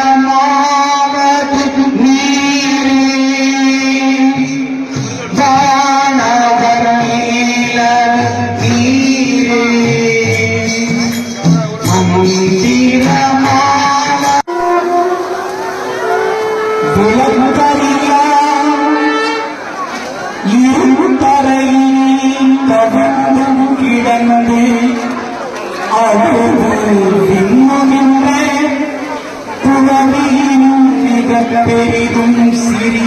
மந்திரமாவது நீரே வானவர் நீல நீரே மந்திரமாவ விளக்கரியா இருந்தரையில் கவிழ்ந்தும் கிடந்து பெரிதும் சிறிய